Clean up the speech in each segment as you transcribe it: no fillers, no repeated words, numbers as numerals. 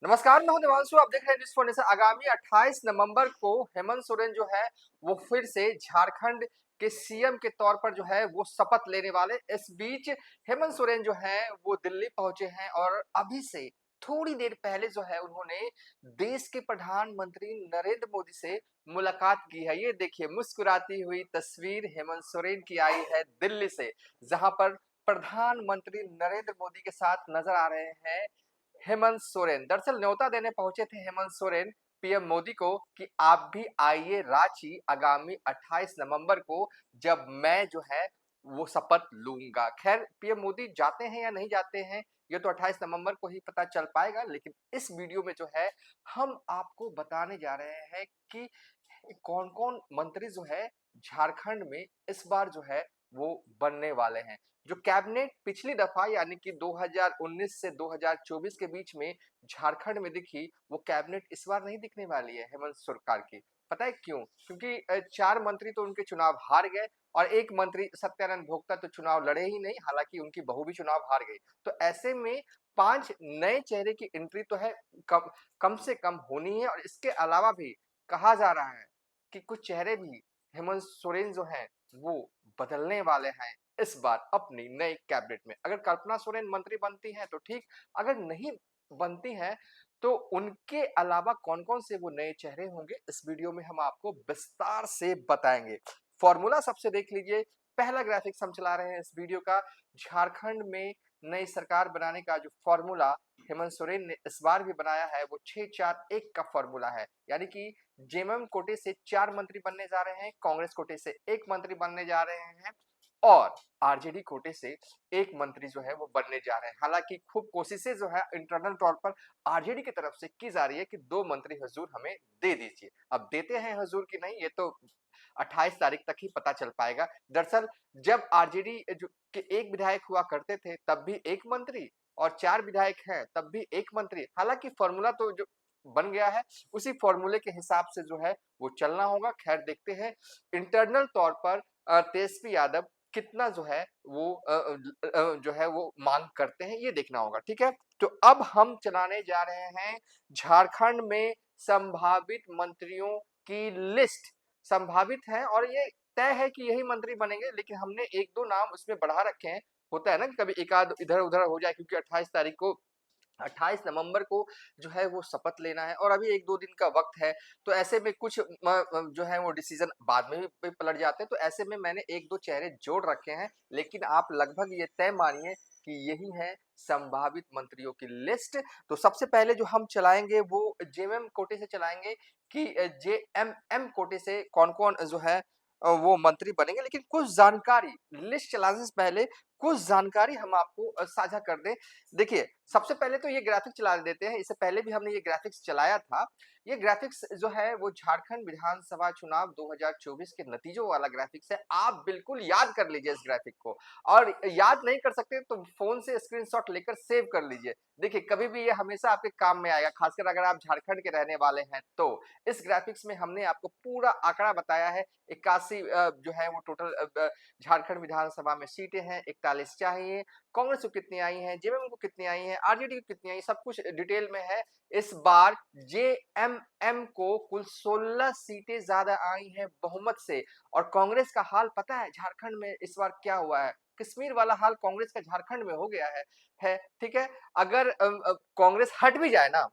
नमस्कार, मैं हूं देवांशु। आप देख रहे हैं न्यूज़ फॉर नेशन। आगामी 28 नवंबर को हेमंत सोरेन जो है वो फिर से झारखंड के सीएम के तौर पर जो है वो शपथ लेने वाले। इस बीच हेमंत सोरेन जो है वो दिल्ली पहुंचे हैं और अभी से थोड़ी देर पहले जो है उन्होंने देश के प्रधानमंत्री नरेंद्र मोदी से मुलाकात की है। ये देखिए, मुस्कुराती हुई तस्वीर हेमंत सोरेन की आई है दिल्ली से, जहां पर प्रधानमंत्री नरेंद्र मोदी के साथ नजर आ रहे हैं हेमंत सोरेन। दरअसल न्योता देने पहुंचे थे हेमंत सोरेन पीएम मोदी को कि आप भी आइए रांची आगामी 28 नवंबर को, जब मैं जो है वो शपथ लूंगा। खैर, पीएम मोदी जाते हैं या नहीं जाते हैं ये तो 28 नवंबर को ही पता चल पाएगा, लेकिन इस वीडियो में जो है हम आपको बताने जा रहे हैं कि कौन कौन मंत्री जो है झारखंड में इस बार जो है वो बनने वाले हैं। जो कैबिनेट पिछली दफा यानी कि 2019 से 2024 के बीच में झारखंड में दिखी, वो कैबिनेट इस बार नहीं दिखने वाली है हेमंत सरकार की। पता है क्यों? क्योंकि 4 मंत्री तो उनके चुनाव हार गए और एक मंत्री सत्यानंद भोक्ता तो चुनाव लड़े ही नहीं, हालांकि उनकी बहू भी चुनाव हार गई। तो ऐसे में 5 नए चेहरे की एंट्री तो है, कम कम से कम होनी है। और इसके अलावा भी कहा जा रहा है कि कुछ चेहरे भी हेमंत सोरेन जो हैं वो बदलने वाले हैं इस बार अपनी नई कैबिनेट में। अगर कल्पना सोरेन मंत्री बनती हैं तो ठीक, अगर नहीं बनती हैं तो उनके अलावा कौन-कौन से वो नए चेहरे होंगे, इस वीडियो में हम आपको विस्तार से बताएंगे। फॉर्मूला सबसे देख लीजिए, पहला ग्राफिक्स हम चला रहे हैं इस वीडियो का। झारखंड में नई सरकार बनाने का जो फॉर्मूला हेमंत सोरेन ने इस बार भी बनाया है वो 6-4-1 का फॉर्मूला है। यानी कि जेएमएम कोटे से 4 मंत्री बनने जा रहे हैं, कांग्रेस कोटे से 1 मंत्री बनने जा रहे हैं और आरजेडी कोटे से 1 मंत्री जो है वो बनने जा रहे हैं। हालांकि खूब कोशिशें जो है इंटरनल तौर पर आरजेडी की तरफ से की जा रही है कि 2 मंत्री हुजूर हमें दे दीजिए। अब देते हैं हुजूर की नहीं, ये तो 28 तारीख तक ही पता चल पाएगा। दरअसल जब आरजेडी जो के 1 विधायक हुआ करते थे तब भी 1 मंत्री, और 4 विधायक हैं तब भी 1 मंत्री। हालांकि फॉर्मूला तो जो बन गया है उसी फॉर्मूले के हिसाब से जो है वो चलना होगा। खैर, देखते हैं इंटरनल तौर पर तेजस्वी यादव कितना जो है वो जो है वो मांग करते हैं, ये देखना होगा। ठीक है, तो अब हम चलाने जा रहे हैं झारखंड में संभावित मंत्रियों की लिस्ट। संभावित है और ये तय है कि यही मंत्री बनेंगे, लेकिन हमने एक दो नाम उसमें बढ़ा रखे हैं। होता है ना कि कभी एक आध इधर उधर हो जाए, क्योंकि 28 नवंबर को जो है वो शपथ लेना है और अभी 1-2 दिन का वक्त है। तो ऐसे में कुछ जो है वो डिसीजन बाद में भी पलट जाते हैं। तो ऐसे में मैंने 1-2 चेहरे जोड़ रखे हैं, लेकिन आप लगभग ये तय मानिए कि यही है संभावित मंत्रियों की लिस्ट। तो सबसे पहले जो हम चलाएंगे वो जेएमएम कोटे से चलाएंगे कि जेएमएम कोटे से कौन-कौन जो है वो मंत्री बनेंगे। लेकिन कुछ जानकारी लिस्ट चलाने से पहले कुछ जानकारी हम आपको साझा कर दें। देखिए, सबसे पहले तो ये ग्राफिक्स चला देते हैं। इससे पहले भी हमने ये ग्राफिक्स चलाया था। ये ग्राफिक्स जो है वो झारखंड विधानसभा चुनाव 2024 के नतीजों वाला ग्राफिक्स है। आप बिल्कुल याद कर लीजिए इस ग्राफिक को, और याद नहीं कर सकते तो फ़ोन से स्क्रीनशॉट लेकर सेव कर लीजिए। देखिए, कभी भी ये हमेशा आपके काम में आएगा, खासकर अगर आप झारखंड के रहने वाले हैं तो। इस ग्राफिक्स में हमने आपको पूरा आंकड़ा बताया है। 81 जो है वो टोटल झारखंड विधानसभा में सीटें हैं, 41 चाहिए। कांग्रेस को कितनी आई हैं, जेएमएम को कितनी आई हैं, आरजेडी को कितनी आई, सब कुछ डिटेल में है। इस बार जेएमएम को कुल 16 सीटें ज्यादा आई हैं बहुमत से। और कांग्रेस का हाल पता है झारखंड में इस बार क्या हुआ है? कश्मीर वाला हाल कांग्रेस का झारखंड में हो गया है। ठीक है, अगर कांग्रेस हट भी जाए ना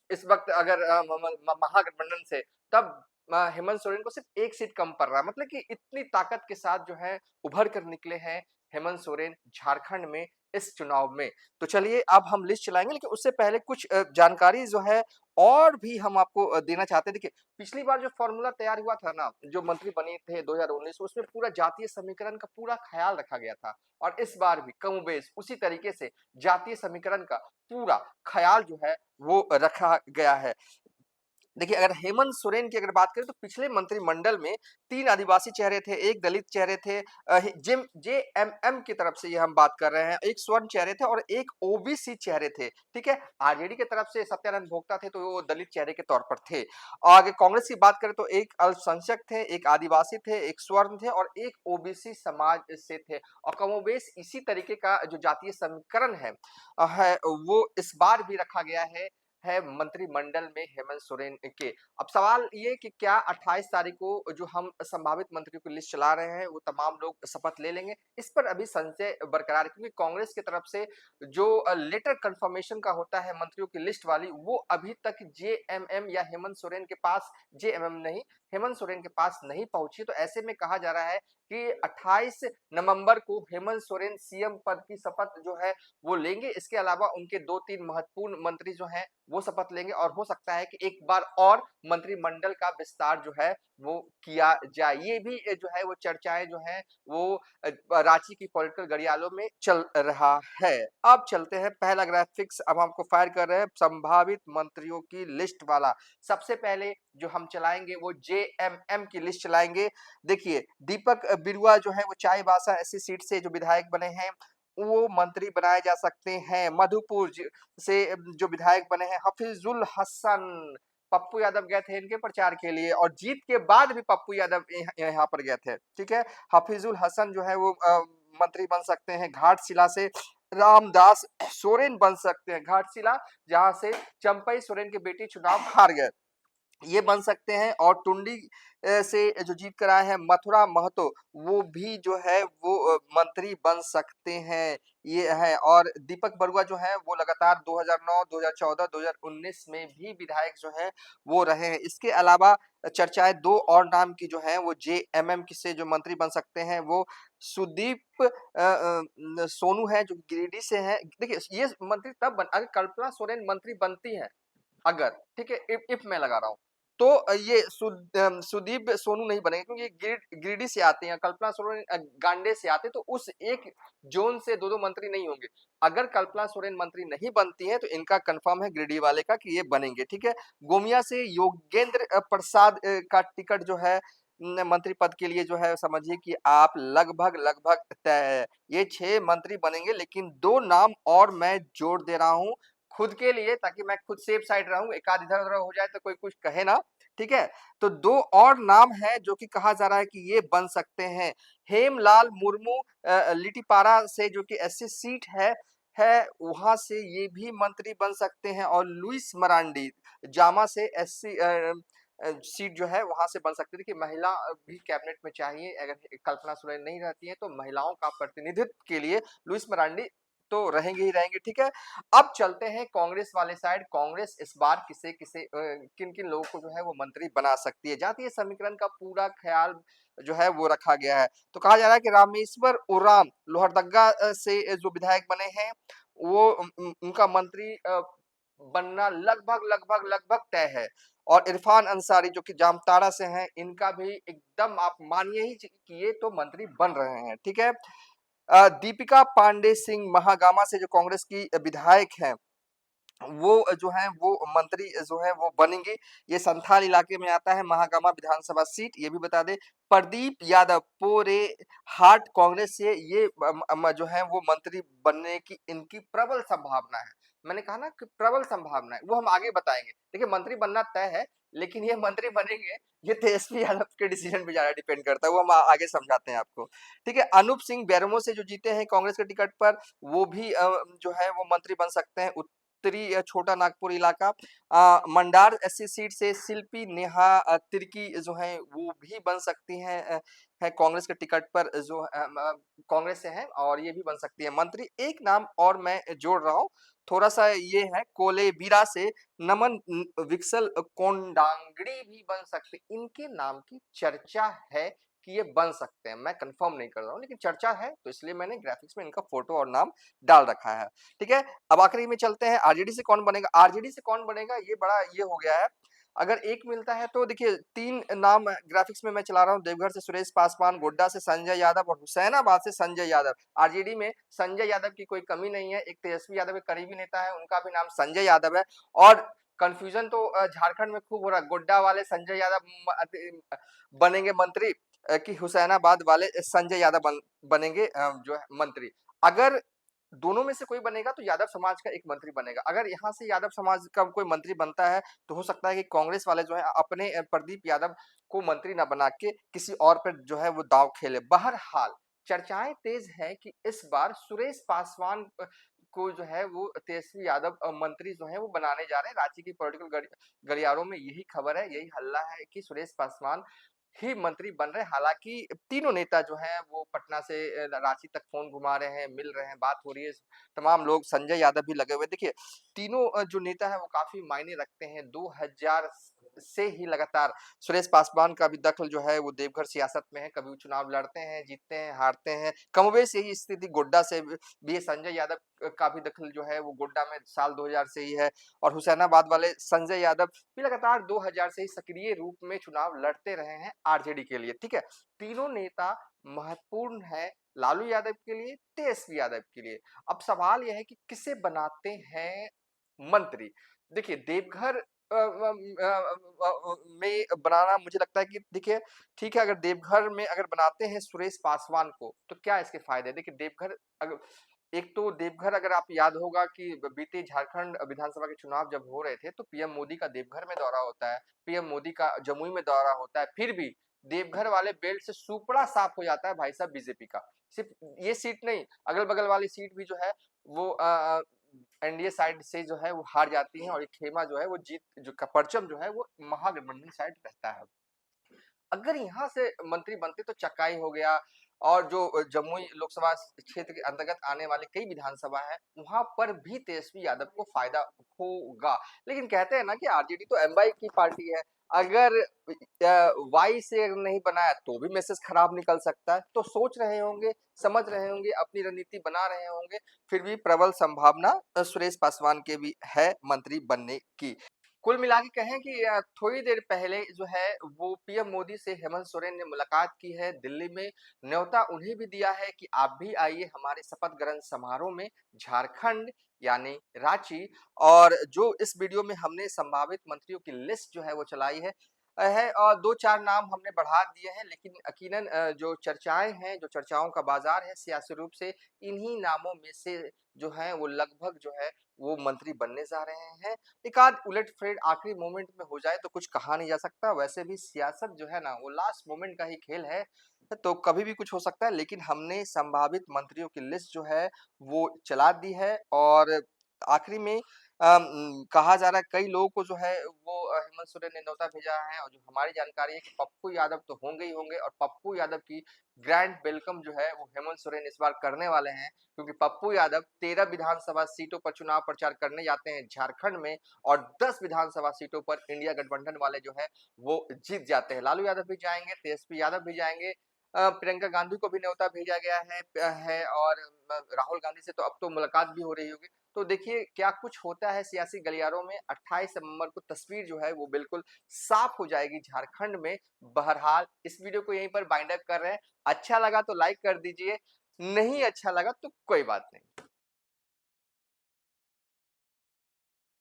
इस वक्त, अगर महागठबंधन से, तब हेमंत सोरेन को सिर्फ 1 सीट कम पड़ रहा है। मतलब कि इतनी ताकत के साथ जो है उभर कर निकले हैं हेमंत सोरेन झारखंड में इस चुनाव में। तो चलिए अब हम लिस्ट चलाएंगे, लेकिन उससे पहले कुछ जानकारी जो है और भी हम आपको देना चाहते हैं। देखिए, पिछली बार जो फॉर्मूला तैयार हुआ था ना, जो मंत्री बने थे 2019 में, उसमें पूरा जातीय समीकरण का पूरा ख्याल रखा गया था। और इस बार भी कमोबेश उसी तरीके से जातीय समीकरण का पूरा ख्याल जो है वो रखा गया है। देखिए, अगर हेमंत सोरेन की अगर बात करें तो पिछले मंत्रिमंडल में 3 आदिवासी चेहरे थे, 1 दलित चेहरे थे, जेएमएम की तरफ से ये हम बात कर रहे हैं, 1 स्वर्ण चेहरे थे और 1 ओबीसी चेहरे थे। ठीक है, आरजेडी की तरफ से सत्यानंद भोक्ता थे तो वो दलित चेहरे के तौर पर थे। और आगे कांग्रेस की बात करें तो 1 अल्पसंख्यक थे, 1 आदिवासी थे, 1 स्वर्ण थे और 1 ओबीसी समाज से थे। और कमोबेश इसी तरीके का जो जातीय समीकरण है वो इस बार भी रखा गया है है मंत्रिमंडल में हेमंत सोरेन के। अब सवाल ये कि क्या 28 तारीख को जो हम संभावित मंत्रियों की लिस्ट चला रहे हैं, वो तमाम लोग शपथ ले लेंगे? इस पर अभी संशय बरकरार है, क्योंकि कांग्रेस की तरफ से जो लेटर कंफर्मेशन का होता है मंत्रियों की लिस्ट वाली, वो अभी तक जेएमएम या हेमंत सोरेन के पास, जेएमएम नहीं, हेमंत सोरेन के पास नहीं पहुंची। तो ऐसे में कहा जा रहा है कि 28 नवंबर को हेमंत सोरेन सीएम पद की शपथ जो है वो लेंगे। इसके अलावा उनके 2-3 महत्वपूर्ण मंत्री जो हैं वो शपथ लेंगे, और हो सकता है कि एक बार और मंत्रिमंडल का विस्तार जो है वो किया जाए। ये भी जो है वो चर्चाएं जो हैं वो रांची की पॉलिटिकल गलियारों में चल रहा है। अब चलते हैं पहला ग्राफिक्स, अब हमको फायर कर रहे हैं संभावित मंत्रियों की लिस्ट वाला। सबसे पहले जो हम चलाएंगे वो जेएमएम की लिस्ट चलाएंगे। देखिए, दीपक बिरुआ जो है वो चाईबासा ऐसी सीट से जो विधायक बने हैं, वो मंत्री बनाए जा सकते हैं। मधुपुर से जो विधायक बने हैं हफीजुल हसन, पप्पू यादव गए थे इनके प्रचार के लिए, और जीत के बाद भी पप्पू यादव यहाँ पर गए थे। ठीक है, हफीजुल हसन जो है वो मंत्री बन सकते हैं। घाटशिला से रामदास सोरेन बन सकते हैं, घाटशिला जहां से चंपई सोरेन की बेटी चुनाव हार गए, ये बन सकते हैं। और टुंडी से जो जीत कर आए हैं मथुरा महतो, वो भी जो है वो मंत्री बन सकते हैं, ये है। और दीपक बरुआ जो है वो लगातार 2009, 2014, 2019 में भी विधायक जो है वो रहे हैं। इसके अलावा चर्चाएं दो और नाम की जो है वो जेएमएम की से जो मंत्री बन सकते हैं, वो सुदीप सोनू है जो गिरिडीह से है। देखिए, ये मंत्री तब अगर कल्पना सोरेन मंत्री बनती है, अगर, ठीक है, इफ मैं लगा रहा हूँ, तो ये सुदीप सोनू नहीं बनेंगे, क्योंकि ये गिरिडीह से आते हैं, कल्पना सोरेन गांडे से आते हैं, तो उस एक जोन से दो मंत्री नहीं होंगे। अगर कल्पना सोरेन मंत्री नहीं बनती है तो इनका कंफर्म है गिरिडीह वाले का कि ये बनेंगे। ठीक है, गोमिया से योगेंद्र प्रसाद का टिकट जो है मंत्री पद के लिए जो है समझिए कि आप लगभग लगभग तय है। ये 6 मंत्री बनेंगे, लेकिन 2 नाम और मैं जोड़ दे रहा हूँ खुद के लिए, ताकि मैं खुद सेफ साइड रहूं, एक आध इधर उधर हो जाए तो कोई कुछ कहे ना। ठीक है, तो 2 और नाम है जो कि कहा जा रहा है कि ये बन सकते हैं। हेमलाल मुर्मू लिटिपारा से, जो कि एससी सीट है वहां से ये भी मंत्री बन सकते हैं। और लुइस मरांडी जामा से एससी सीट जो है वहां से बन सकती है। देखिए, महिला भी कैबिनेट में चाहिए, अगर कल्पना सोरेन नहीं रहती है तो महिलाओं का प्रतिनिधित्व के लिए लुइस मरांडी तो रहेंगे ही रहेंगे। ठीक है, अब चलते हैं कांग्रेस वाले साइड। कांग्रेस इस बार किसे किसे किन किन लोगों को जो है वो मंत्री बना सकती है, जातीय समीकरण का पूरा ख्याल जो है वो रखा गया है। तो कहा जा रहा है कि रामेश्वर उराम लोहरदगा से जो विधायक बने हैं, वो उनका मंत्री बनना लगभग लगभग लगभग तय है। और इरफान अंसारी जो कि जामताड़ा से हैं, इनका भी एकदम आप मानिए ही कि ये तो मंत्री बन रहे हैं। ठीक है, दीपिका पांडे सिंह महागामा से जो कांग्रेस की विधायक हैं, वो जो है वो मंत्री जो है वो बनेंगे। ये संथाल इलाके में आता है, महागामा विधानसभा सीट, ये भी बता दें। प्रदीप यादव पोरे हाट कांग्रेस से, ये जो है वो मंत्री बनने की इनकी प्रबल संभावना है। मैंने कहा ना कि प्रबल संभावना है, वो हम आगे बताएंगे। देखिए, मंत्री बनना तय है, लेकिन ये मंत्री बनेंगे, ये तेजस्वी यादव के डिसीजन पे ज्यादा डिपेंड करता है, वो हम आगे समझाते हैं आपको। ठीक है, अनूप सिंह बैरमो से जो जीते हैं कांग्रेस के टिकट पर, वो भी जो है वो मंत्री बन सकते हैं। उत्तरी छोटा नागपुर इलाका, मंडार एससी सीट से शिल्पी नेहा तिर्की जो है वो भी बन सकती हैं, है कांग्रेस के टिकट पर, जो कांग्रेस से हैं, और ये भी बन सकती है मंत्री। एक नाम और मैं जोड़ रहा हूँ, थोड़ा सा ये है, कोलेबिरा से नमन विक्सल कोंडांगड़ी भी बन सकते, इनके नाम की चर्चा है कि ये बन सकते हैं। मैं कंफर्म नहीं कर रहा हूँ, लेकिन चर्चा है, तो इसलिए मैंने ग्राफिक्स में इनका फोटो और नाम डाल रखा है। ठीक है, अब आखिरी में चलते हैं आरजेडी से कौन बनेगा। आरजेडी से कौन बनेगा ये बड़ा ये हो गया है, अगर एक मिलता है तो देखिए 3 नाम ग्राफिक्स में मैं चला रहा हूँ। देवघर से सुरेश पासवान, गोड्डा से संजय यादव, और हुसैनाबाद से संजय यादव। आरजेडी में संजय यादव की कोई कमी नहीं है, एक तेजस्वी यादव के करीबी नेता है, उनका भी नाम संजय यादव है। और कंफ्यूजन तो झारखंड में खूब हो रहा है, गोड्डा वाले संजय यादव बनेंगे मंत्री, कि हुसैनाबाद वाले संजय यादव बनेंगे जो है मंत्री। अगर दोनों में से कोई बनेगा तो यादव समाज का एक मंत्री बनेगा। अगर यहाँ से यादव समाज का कोई मंत्री बनता है तो हो सकता है कि कांग्रेस वाले जो है अपने प्रदीप यादव को मंत्री ना बना के किसी और पर जो है वो दाव खेले। बहरहाल चर्चाएं तेज है कि इस बार सुरेश पासवान को जो है वो तेजस्वी यादव मंत्री जो है वो बनाने जा रहे हैं। रांची की पॉलिटिकल गलियारों में यही खबर है, यही हल्ला है कि सुरेश पासवान ही मंत्री बन रहे हैं। हालांकि तीनों नेता जो हैं वो पटना से रांची तक फोन घुमा रहे हैं, मिल रहे हैं, बात हो रही है। तमाम लोग, संजय यादव भी लगे हुए। देखिए तीनों जो नेता है वो काफी मायने रखते हैं। 2000 से ही लगातार सुरेश पासवान का भी दखल जो है वो देवघर सियासत में है। कभी वो चुनाव लड़ते हैं, जीतते हैं, हारते हैं। कमोबेश यही स्थिति गोड्डा से भी है। संजय यादव का भी दखल जो है वो गोड्डा में साल 2000 से ही है। और हुसैनाबाद वाले संजय यादव भी लगातार 2000 से ही सक्रिय रूप में चुनाव लड़ते रहे हैं आरजेडी के लिए। ठीक है, तीनों नेता महत्वपूर्ण है लालू यादव के लिए, तेजस्वी यादव के लिए। अब सवाल यह है कि किसे बनाते हैं मंत्री। देखिए देवघर में बनाना मुझे लगता है कि देखिए ठीक है, अगर देवघर में अगर बनाते हैं सुरेश पासवान को तो क्या इसके फायदे। देखिए देवघर अगर, एक तो देवघर अगर आप याद होगा कि बीते झारखंड विधानसभा के चुनाव जब हो रहे थे तो पीएम मोदी का देवघर में दौरा होता है, पीएम मोदी का जमुई में दौरा होता है, फिर भी देवघर वाले बेल्ट से सुपड़ा साफ हो जाता है भाई साहब बीजेपी का। सिर्फ ये सीट नहीं, अगल बगल वाली सीट भी जो है वो एनडीए साइड से जो है वो हार जाती है और ये खेमा जो है वो जीत जो का परचम जो है वो महागठबंधन साइड रहता है। अगर यहाँ से मंत्री बनते तो चकाई हो गया। और जो जमुई लोकसभा क्षेत्र के अंतर्गत आने वाले कई विधानसभा है वहां पर भी तेजस्वी यादव को फायदा होगा। लेकिन कहते हैं ना कि आरजेडी तो एमवाई की पार्टी है, अगर वाई से अगर नहीं बनाया तो भी मैसेज खराब निकल सकता है। तो सोच रहे होंगे, समझ रहे होंगे, अपनी रणनीति बना रहे होंगे। फिर भी प्रबल संभावना सुरेश पासवान के भी है मंत्री बनने की। कुल मिला के कहें कि थोड़ी देर पहले जो है वो पीएम मोदी से हेमंत सोरेन ने मुलाकात की है दिल्ली में। न्योता उन्हें भी दिया है कि आप भी आइए हमारे शपथ ग्रहण समारोह में झारखंड यानी रांची। और जो इस वीडियो में हमने संभावित मंत्रियों की लिस्ट जो है वो चलाई है और 2-4 नाम हमने बढ़ा दिए हैं। लेकिन यकीनन जो चर्चाएं हैं, जो चर्चाओं का बाजार है सियासी रूप से, इन्हीं नामों में से जो है वो लगभग जो है वो मंत्री बनने जा रहे हैं। एक आध उलट-फेर आखिरी मोमेंट में हो जाए तो कुछ कहा नहीं जा सकता। वैसे भी सियासत जो है ना वो लास्ट मोमेंट का ही खेल है, तो कभी भी कुछ हो सकता है। लेकिन हमने संभावित मंत्रियों की लिस्ट जो है वो चला दी है। और आखिरी में कहा जा रहा है कई लोगों को जो है वो हेमंत सोरेन ने न्योता भेजा है। और जो हमारी जानकारी है कि पप्पू यादव तो होंगे ही होंगे और पप्पू यादव की ग्रैंड वेलकम जो है वो हेमंत सोरेन इस बार करने वाले हैं। क्योंकि पप्पू यादव 13 विधानसभा सीटों पर चुनाव प्रचार करने जाते हैं झारखंड में और 10 विधानसभा सीटों पर इंडिया गठबंधन वाले जो है वो जीत जाते हैं। लालू यादव भी जाएंगे, तेजस्वी यादव भी जाएंगे, प्रियंका गांधी को भी न्योता भेजा गया है और राहुल गांधी से तो अब तो मुलाकात भी हो रही होगी। तो देखिए क्या कुछ होता है सियासी गलियारों में। 28 नवंबर को तस्वीर जो है वो बिल्कुल साफ हो जाएगी झारखंड में। बहरहाल इस वीडियो को यहीं पर बाइंड अप कर रहे हैं। अच्छा लगा तो लाइक कर दीजिए, नहीं अच्छा लगा तो कोई बात नहीं।